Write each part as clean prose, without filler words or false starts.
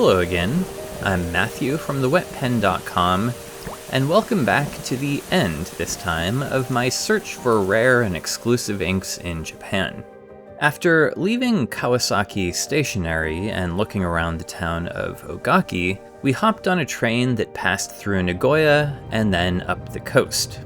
Hello again, I'm Matthew from thewetpen.com, and welcome back to the end, this time, of my search for rare and exclusive inks in Japan. After leaving Kawasaki Stationery and looking around the town of Ogaki, we hopped on a train that passed through Nagoya and then up the coast.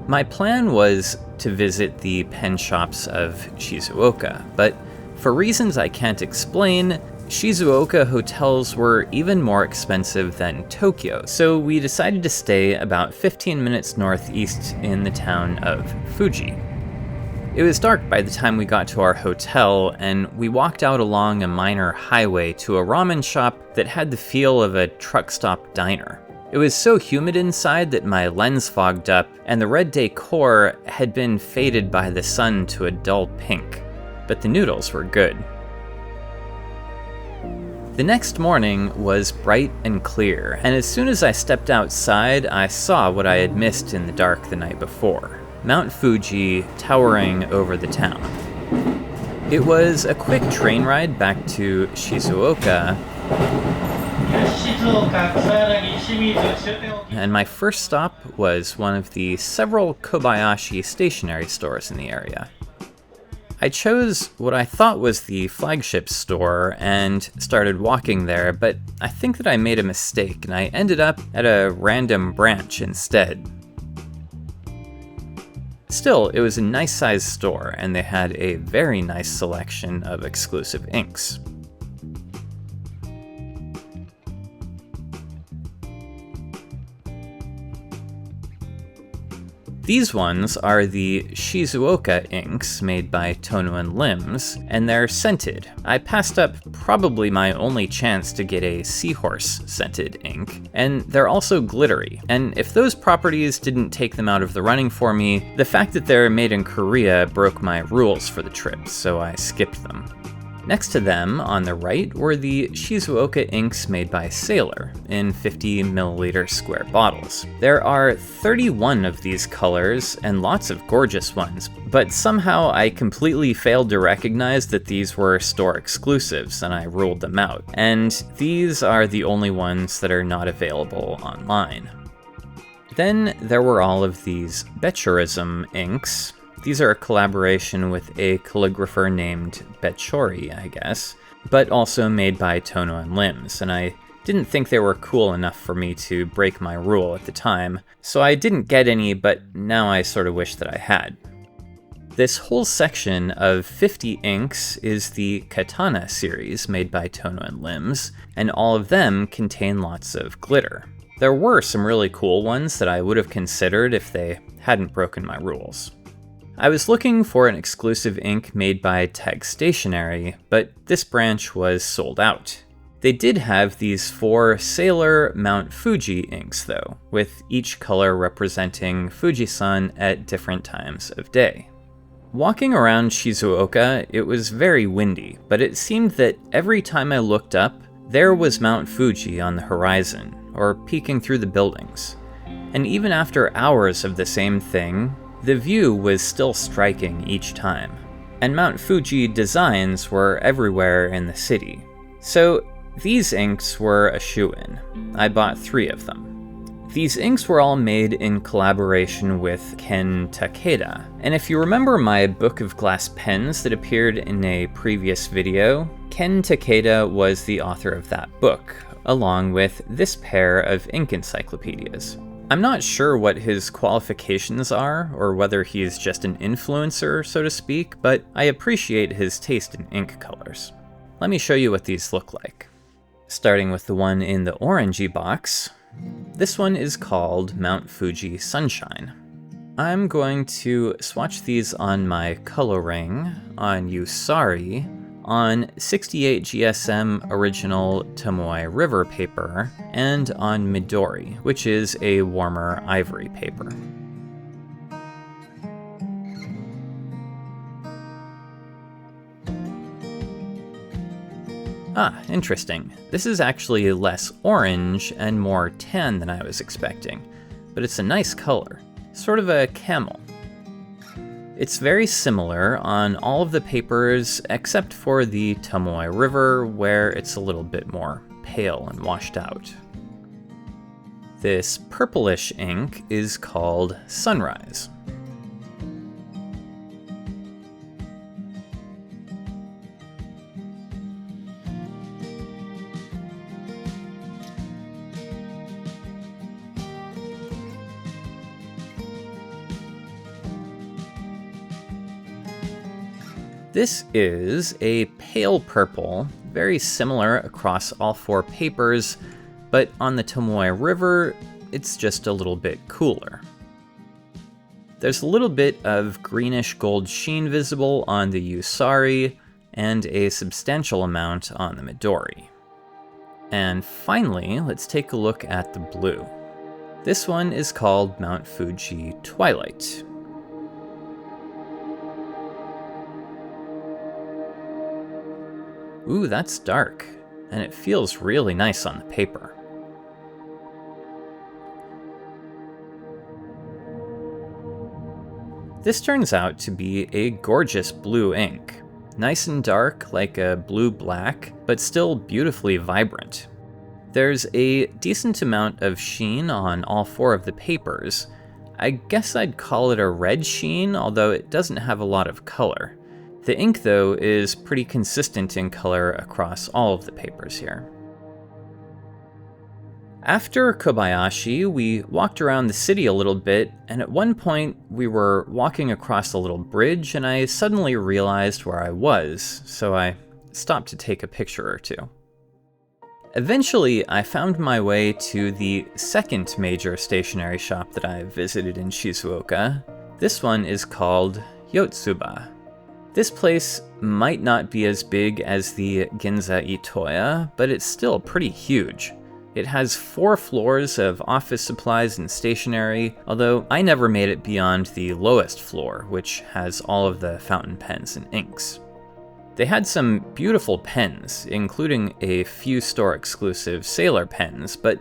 My plan was to visit the pen shops of Shizuoka, but for reasons I can't explain, Shizuoka hotels were even more expensive than Tokyo, so we decided to stay about 15 minutes northeast in the town of Fuji. It was dark by the time we got to our hotel, and we walked out along a minor highway to a ramen shop that had the feel of a truck stop diner. It was so humid inside that my lens fogged up, and the red decor had been faded by the sun to a dull pink, but the noodles were good. The next morning was bright and clear, and as soon as I stepped outside, I saw what I had missed in the dark the night before: Mount Fuji towering over the town. It was a quick train ride back to Shizuoka, and my first stop was one of the several Kobayashi stationery stores in the area. I chose what I thought was the flagship store and started walking there, but I think that I made a mistake and I ended up at a random branch instead. Still, it was a nice-sized store and they had a very nice selection of exclusive inks. These ones are the Shizuoka inks made by Tono & Limbs, and they're scented. I passed up probably my only chance to get a seahorse scented ink, and they're also glittery. And if those properties didn't take them out of the running for me, the fact that they're made in Korea broke my rules for the trip, so I skipped them. Next to them, on the right, were the Shizuoka inks made by Sailor in 50ml square bottles. There are 31 of these colors and lots of gorgeous ones, but somehow I completely failed to recognize that these were store exclusives and I ruled them out. And these are the only ones that are not available online. Then there were all of these Bechorism inks. These are a collaboration with a calligrapher named Bechori, I guess, but also made by Tono & Limbs, and I didn't think they were cool enough for me to break my rule at the time, so I didn't get any, but now I sort of wish that I had. This whole section of 50 inks is the Katana series made by Tono & Limbs, and all of them contain lots of glitter. There were some really cool ones that I would have considered if they hadn't broken my rules. I was looking for an exclusive ink made by Tag Stationery, but this branch was sold out. They did have these 4 Sailor Mount Fuji inks though, with each color representing Fuji-san at different times of day. Walking around Shizuoka, it was very windy, but it seemed that every time I looked up, there was Mount Fuji on the horizon, or peeking through the buildings. And even after hours of the same thing, the view was still striking each time, and Mount Fuji designs were everywhere in the city. So these inks were a shoo-in. I bought 3 of them. These inks were all made in collaboration with Ken Takeda, and if you remember my book of glass pens that appeared in a previous video, Ken Takeda was the author of that book, along with this pair of ink encyclopedias. I'm not sure what his qualifications are, or whether he is just an influencer, so to speak, but I appreciate his taste in ink colors. Let me show you what these look like. Starting with the one in the orangey box, this one is called Mount Fuji Sunshine. I'm going to swatch these on my color ring, on Usari, on 68 GSM original Tomoe River paper, and on Midori, which is a warmer ivory paper. Ah, interesting. This is actually less orange and more tan than I was expecting, but it's a nice color, sort of a camel. It's very similar on all of the papers except for the Tomoe River, where it's a little bit more pale and washed out. This purplish ink is called Sunrise. This is a pale purple, very similar across all 4 papers, but on the Tomoe River, it's just a little bit cooler. There's a little bit of greenish gold sheen visible on the Usari, and a substantial amount on the Midori. And finally, let's take a look at the blue. This one is called Mount Fuji Twilight. Ooh, that's dark, and it feels really nice on the paper. This turns out to be a gorgeous blue ink. Nice and dark, like a blue-black, but still beautifully vibrant. There's a decent amount of sheen on all 4 of the papers. I guess I'd call it a red sheen, although it doesn't have a lot of color. The ink, though, is pretty consistent in color across all of the papers here. After Kobayashi, we walked around the city a little bit, and at one point we were walking across a little bridge, and I suddenly realized where I was, so I stopped to take a picture or two. Eventually, I found my way to the second major stationery shop that I visited in Shizuoka. This one is called Yotsuba. This place might not be as big as the Ginza Itoya, but it's still pretty huge. It has 4 floors of office supplies and stationery, although I never made it beyond the lowest floor, which has all of the fountain pens and inks. They had some beautiful pens, including a few store-exclusive Sailor pens, but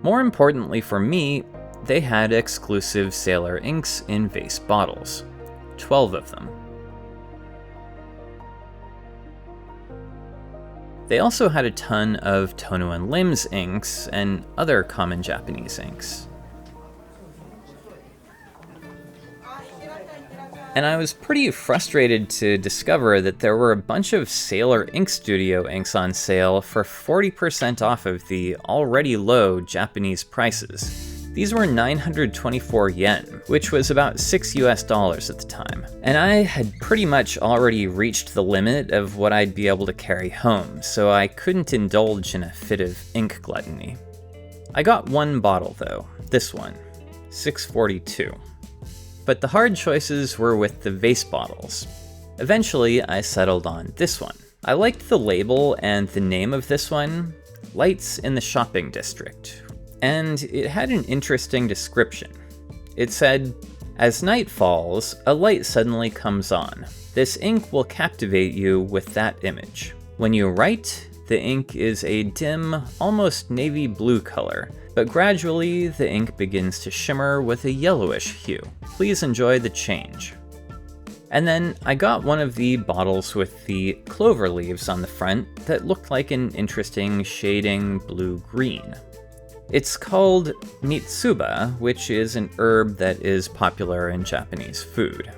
more importantly for me, they had exclusive Sailor inks in vase bottles. 12 of them. They also had a ton of Tono & Lim's inks and other common Japanese inks. And I was pretty frustrated to discover that there were a bunch of Sailor Ink Studio inks on sale for 40% off of the already low Japanese prices. These were 924 yen, which was about $6 at the time. And I had pretty much already reached the limit of what I'd be able to carry home, so I couldn't indulge in a fit of ink gluttony. I got one bottle though, this one, 642. But the hard choices were with the vase bottles. Eventually, I settled on this one. I liked the label and the name of this one, Lights in the Shopping District. And it had an interesting description. It said, "As night falls, a light suddenly comes on. This ink will captivate you with that image. When you write, the ink is a dim, almost navy blue color, but gradually the ink begins to shimmer with a yellowish hue. Please enjoy the change." And then I got one of the bottles with the clover leaves on the front that looked like an interesting shading blue-green. It's called Mitsuba, which is an herb that is popular in Japanese food.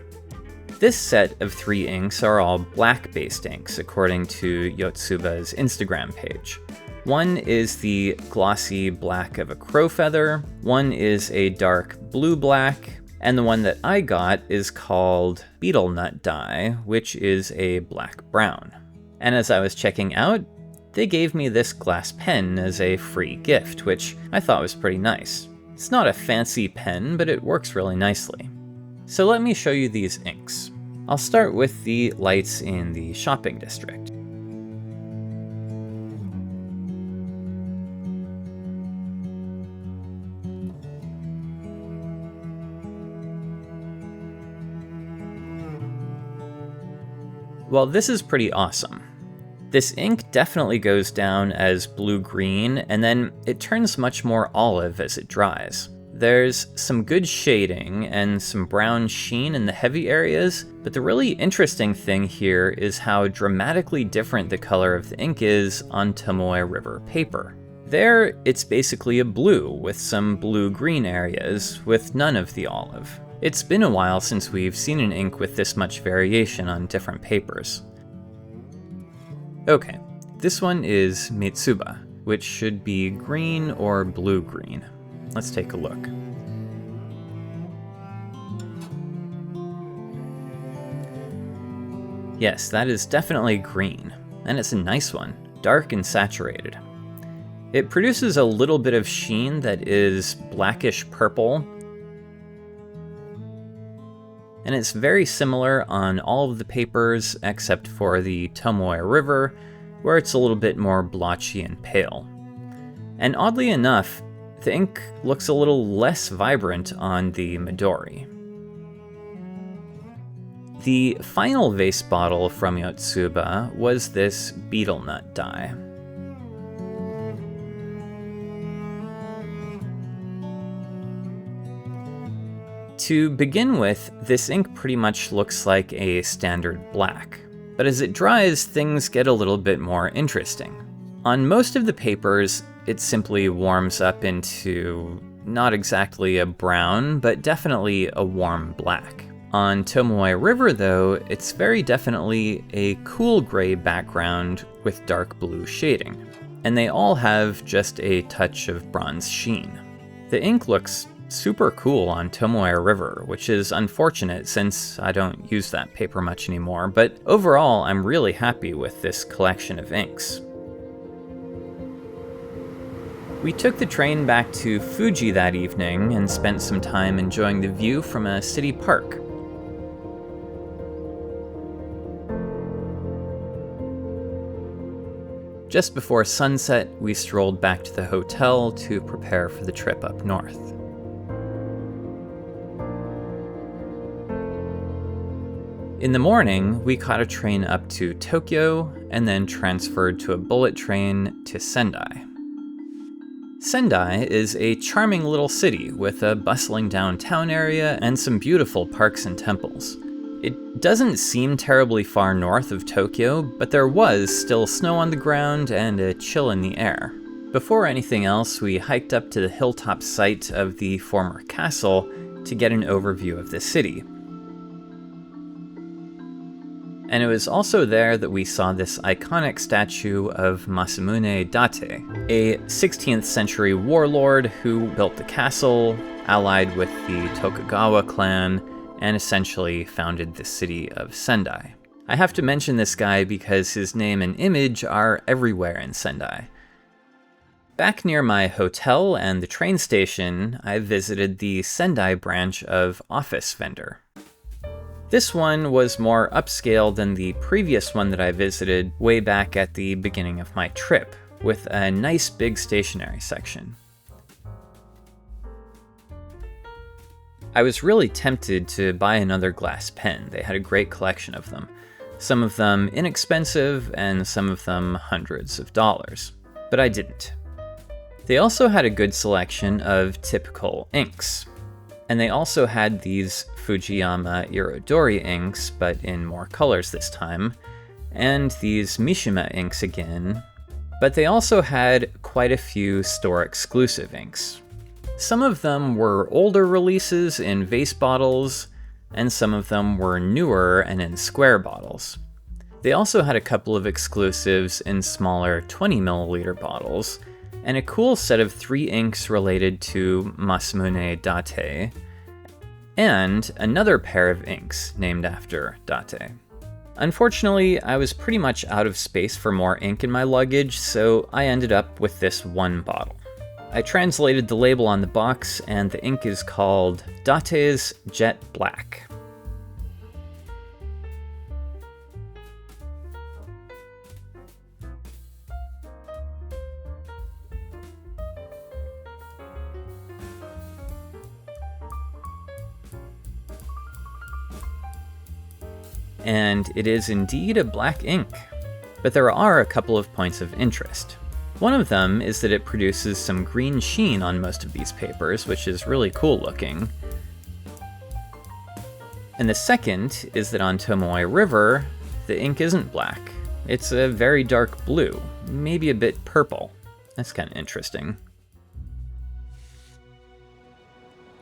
This set of 3 inks are all black-based inks, according to Yotsuba's Instagram page. One is the glossy black of a crow feather, one is a dark blue-black, and the one that I got is called Beetle Nut Dye, which is a black-brown. And as I was checking out, they gave me this glass pen as a free gift, which I thought was pretty nice. It's not a fancy pen, but it works really nicely. So let me show you these inks. I'll start with the lights in the shopping district. Well, this is pretty awesome. This ink definitely goes down as blue-green, and then it turns much more olive as it dries. There's some good shading and some brown sheen in the heavy areas, but the really interesting thing here is how dramatically different the color of the ink is on Tomoe River paper. There, it's basically a blue with some blue-green areas, with none of the olive. It's been a while since we've seen an ink with this much variation on different papers. Okay, this one is Yotsuba, which should be green or blue-green. Let's take a look. Yes, that is definitely green, and it's a nice one, dark and saturated. It produces a little bit of sheen that is blackish purple, and it's very similar on all of the papers except for the Tomoe River, where it's a little bit more blotchy and pale. And oddly enough, the ink looks a little less vibrant on the Midori. The final vase bottle from Yotsuba was this betel nut dye. To begin with, this ink pretty much looks like a standard black, but as it dries, things get a little bit more interesting. On most of the papers, it simply warms up into not exactly a brown, but definitely a warm black. On Tomoe River, though, it's very definitely a cool gray background with dark blue shading, and they all have just a touch of bronze sheen. The ink looks super cool on Tomoe River, which is unfortunate since I don't use that paper much anymore, but overall I'm really happy with this collection of inks. We took the train back to Fuji that evening and spent some time enjoying the view from a city park. Just before sunset, we strolled back to the hotel to prepare for the trip up north. In the morning, we caught a train up to Tokyo and then transferred to a bullet train to Sendai. Sendai is a charming little city with a bustling downtown area and some beautiful parks and temples. It doesn't seem terribly far north of Tokyo, but there was still snow on the ground and a chill in the air. Before anything else, we hiked up to the hilltop site of the former castle to get an overview of the city. And it was also there that we saw this iconic statue of Masamune Date, a 16th century warlord who built the castle, allied with the Tokugawa clan, and essentially founded the city of Sendai. I have to mention this guy because his name and image are everywhere in Sendai. Back near my hotel and the train station, I visited the Sendai branch of Office Vender. This one was more upscale than the previous one that I visited way back at the beginning of my trip, with a nice big stationery section. I was really tempted to buy another glass pen. They had a great collection of them. Some of them inexpensive and some of them hundreds of dollars, but I didn't. They also had a good selection of typical inks. And they also had these Fujiyama Irodori inks, but in more colors this time, and these Mishima inks again, but they also had quite a few store-exclusive inks. Some of them were older releases in vase bottles, and some of them were newer and in square bottles. They also had a couple of exclusives in smaller 20ml bottles, and a cool set of 3 inks related to Masamune Date, and another pair of inks named after Date. Unfortunately, I was pretty much out of space for more ink in my luggage, so I ended up with this one bottle. I translated the label on the box, and the ink is called Date's Jet Black. And it is indeed a black ink. But there are a couple of points of interest. One of them is that it produces some green sheen on most of these papers, which is really cool looking. And the second is that on Tomoe River, the ink isn't black. It's a very dark blue, maybe a bit purple. That's kind of interesting.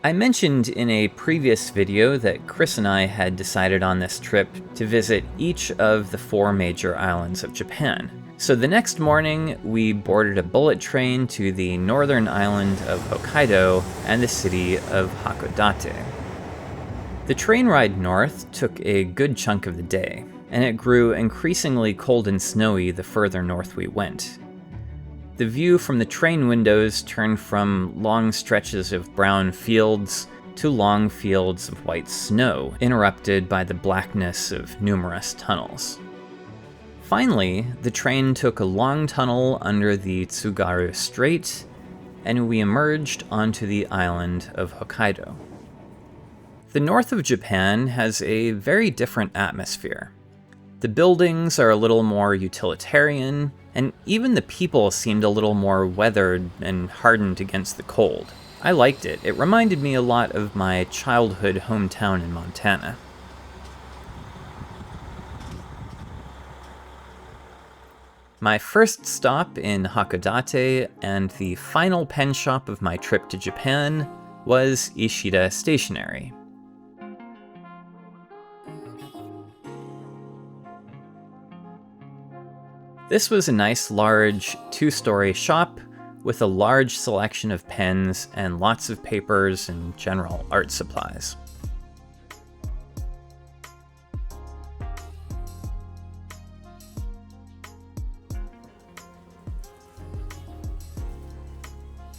I mentioned in a previous video that Chris and I had decided on this trip to visit each of the 4 major islands of Japan. So the next morning, we boarded a bullet train to the northern island of Hokkaido and the city of Hakodate. The train ride north took a good chunk of the day, and it grew increasingly cold and snowy the further north we went. The view from the train windows turned from long stretches of brown fields to long fields of white snow, interrupted by the blackness of numerous tunnels. Finally, the train took a long tunnel under the Tsugaru Strait, and we emerged onto the island of Hokkaido. The north of Japan has a very different atmosphere. The buildings are a little more utilitarian, and even the people seemed a little more weathered and hardened against the cold. I liked it. It reminded me a lot of my childhood hometown in Montana. My first stop in Hakodate and the final pen shop of my trip to Japan was Ishida Stationery. This was a nice large 2-story shop with a large selection of pens and lots of papers and general art supplies.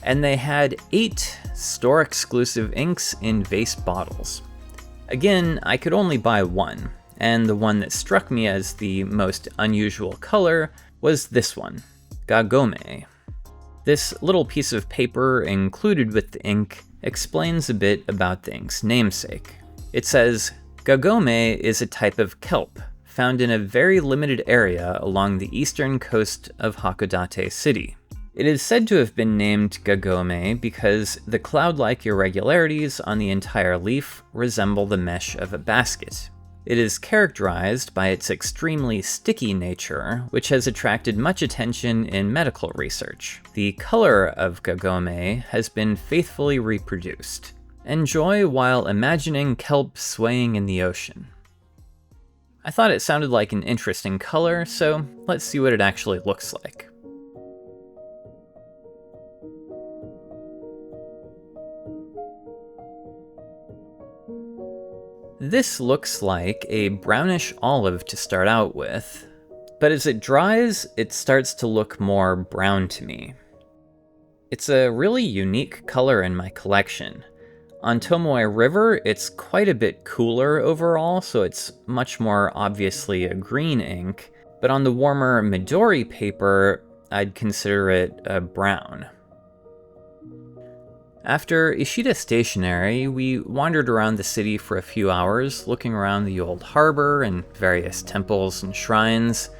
And they had 8 store-exclusive inks in vase bottles. Again, I could only buy one, and the one that struck me as the most unusual color was this one, Gagome. This little piece of paper included with the ink explains a bit about the ink's namesake. It says, Gagome is a type of kelp found in a very limited area along the eastern coast of Hakodate City. It is said to have been named Gagome because the cloud-like irregularities on the entire leaf resemble the mesh of a basket. It is characterized by its extremely sticky nature, which has attracted much attention in medical research. The color of Gagome has been faithfully reproduced. Enjoy while imagining kelp swaying in the ocean. I thought it sounded like an interesting color, so let's see what it actually looks like. This looks like a brownish olive to start out with, but as it dries, it starts to look more brown to me. It's a really unique color in my collection. On Tomoe River, it's quite a bit cooler overall, so it's much more obviously a green ink, but on the warmer Midori paper, I'd consider it a brown. After Ishida Stationery, we wandered around the city for a few hours, looking around the old harbor and various temples and shrines.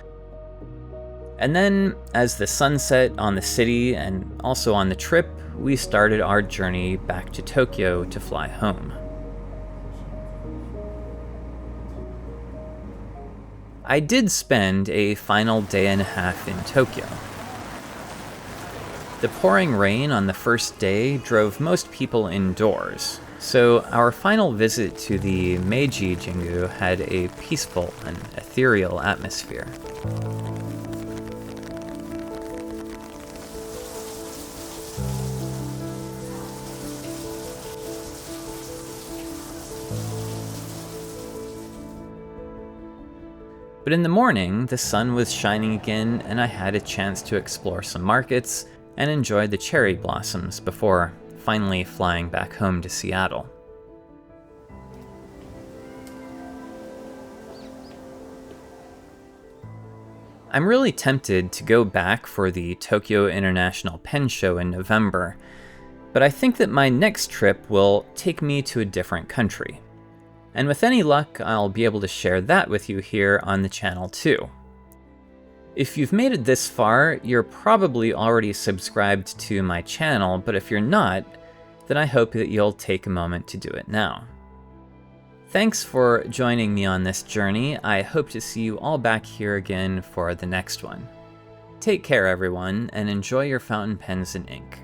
And then, as the sun set on the city and also on the trip, we started our journey back to Tokyo to fly home. I did spend a final day and a half in Tokyo. The pouring rain on the first day drove most people indoors, so our final visit to the Meiji Jingu had a peaceful and ethereal atmosphere. But in the morning, the sun was shining again, and I had a chance to explore some markets and enjoy the cherry blossoms before finally flying back home to Seattle. I'm really tempted to go back for the Tokyo International Pen Show in November, but I think that my next trip will take me to a different country. And with any luck, I'll be able to share that with you here on the channel too. If you've made it this far, you're probably already subscribed to my channel, but if you're not, then I hope that you'll take a moment to do it now. Thanks for joining me on this journey. I hope to see you all back here again for the next one. Take care, everyone, and enjoy your fountain pens and ink.